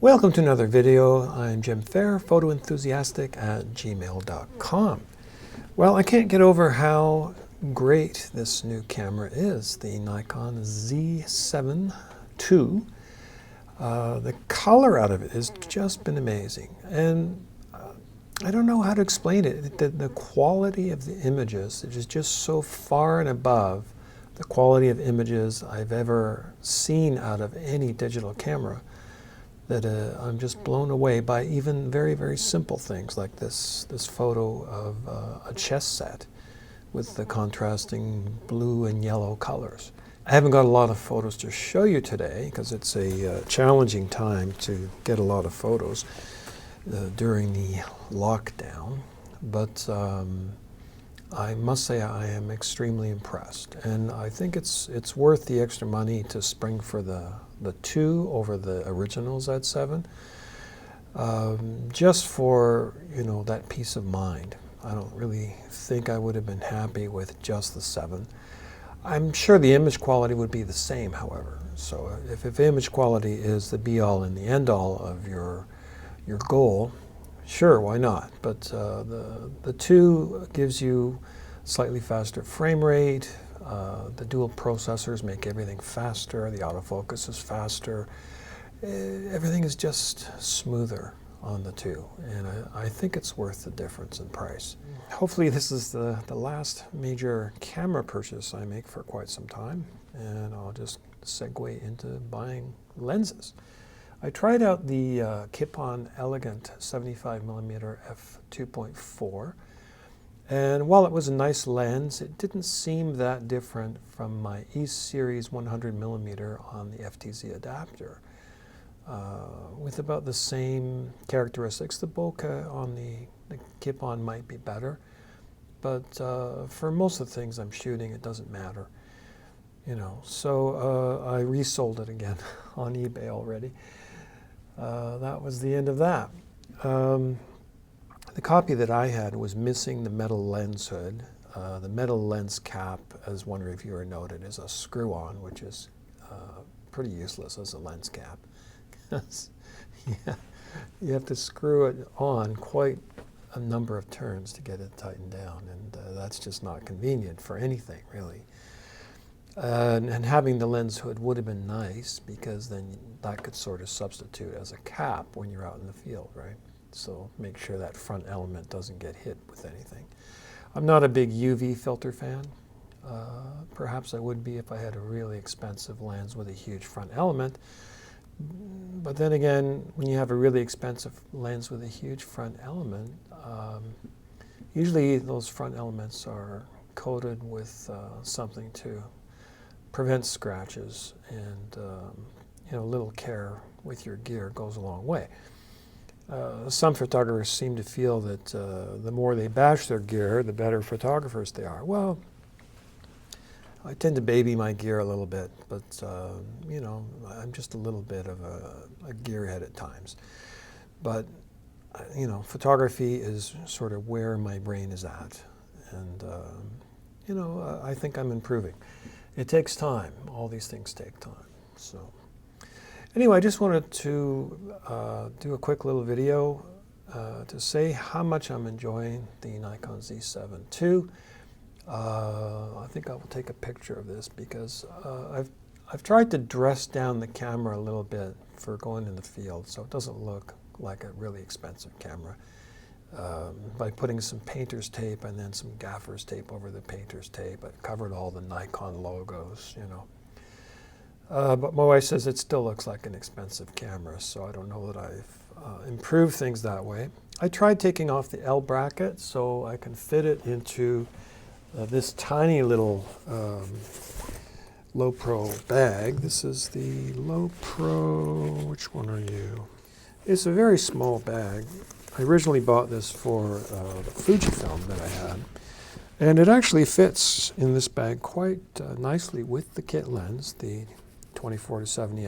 Welcome to another video. I'm Jim Fair, photoenthusiastic@gmail.com. Well, I can't get over how great this new camera is, the Nikon Z7 II. The color out of it has just been amazing. And I don't know how to explain it. The quality of the images is just so far and above the quality of images I've ever seen out of any digital camera, that I'm just blown away by even very, very simple things like this photo of a chess set with the contrasting blue and yellow colors. I haven't got a lot of photos to show you today because it's a challenging time to get a lot of photos during the lockdown, but I must say I am extremely impressed, and I think it's worth the extra money to spring for the 2 over the original Z7, just for, you know, that peace of mind. I don't really think I would have been happy with just the 7. I'm sure the image quality would be the same, however. So if image quality is the be-all and the end-all of your goal, sure, why not? But the 2 gives you slightly faster frame rate. The dual processors make everything faster. The autofocus is faster. Everything is just smoother on the 2, and I think it's worth the difference in price. Hopefully this is the last major camera purchase I make for quite some time, and I'll just segue into buying lenses. I tried out the Nikon Elegant 75mm f2.4, and while it was a nice lens, it didn't seem that different from my E-Series 100mm on the FTZ adapter, with about the same characteristics. The bokeh on the Nikon might be better, but for most of the things I'm shooting, it doesn't matter. You know, so I resold it again on eBay already. That was the end of that. The copy that I had was missing the metal lens hood. The metal lens cap, as one reviewer noted, is a screw-on, which is pretty useless as a lens cap. Yeah, you have to screw it on quite a number of turns to get it tightened down, and that's just not convenient for anything, really. And having the lens hood would have been nice, because then that could sort of substitute as a cap when you're out in the field, right? So make sure that front element doesn't get hit with anything. I'm not a big UV filter fan. Perhaps I would be if I had a really expensive lens with a huge front element. But then again, when you have a really expensive lens with a huge front element, usually those front elements are coated with something to prevent scratches, and you know, little care with your gear goes a long way. Some photographers seem to feel that the more they bash their gear, the better photographers they are. Well, I tend to baby my gear a little bit, but you know, I'm just a little bit of a gearhead at times. But you know, photography is sort of where my brain is at, and you know, I think I'm improving. It takes time. All these things take time. So anyway, I just wanted to do a quick little video to say how much I'm enjoying the Nikon Z7 II. I think I will take a picture of this because I've tried to dress down the camera a little bit for going in the field, so it doesn't look like a really expensive camera, by putting some painter's tape and then some gaffer's tape over the painter's tape. I covered all the Nikon logos, you know. But my wife says it still looks like an expensive camera, so I don't know that I've improved things that way. I tried taking off the L bracket so I can fit it into this tiny little Low Pro bag. This is the Low Pro, which one are you? It's a very small bag. I originally bought this for the Fujifilm that I had, and it actually fits in this bag quite nicely with the kit lens, the 24-70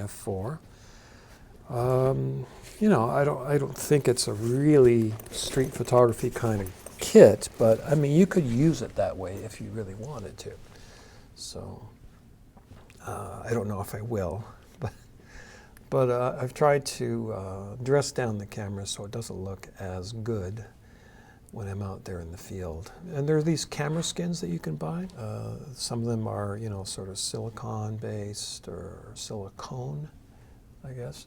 f4. You know, I don't think it's a really street photography kind of kit, but I mean, you could use it that way if you really wanted to. So I don't know if I will, But I've tried to dress down the camera so it doesn't look as good when I'm out there in the field. And there are these camera skins that you can buy. Some of them are, you know, sort of silicone based or silicone, I guess.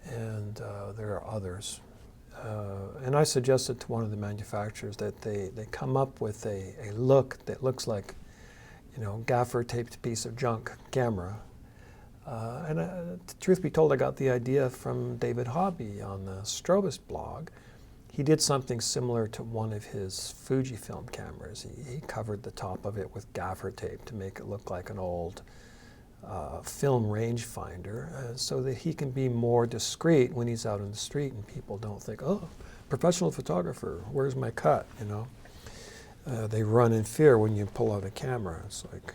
And there are others. And I suggested to one of the manufacturers that they come up with a look that looks like, you know, gaffer taped piece of junk camera. Truth be told, I got the idea from David Hobby on the Strobist blog. He did something similar to one of his Fujifilm cameras. He covered the top of it with gaffer tape to make it look like an old film rangefinder, so that he can be more discreet when he's out in the street and people don't think, oh, professional photographer, where's my cut, you know? They run in fear when you pull out a camera. It's like,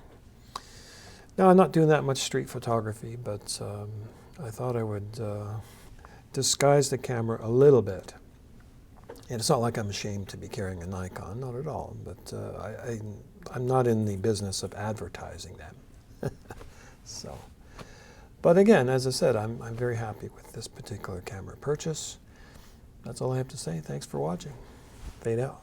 no, I'm not doing that much street photography, but I thought I would disguise the camera a little bit. And it's not like I'm ashamed to be carrying a Nikon, not at all, but I'm not in the business of advertising them. So, but again, as I said, I'm very happy with this particular camera purchase. That's all I have to say. Thanks for watching. Fade out.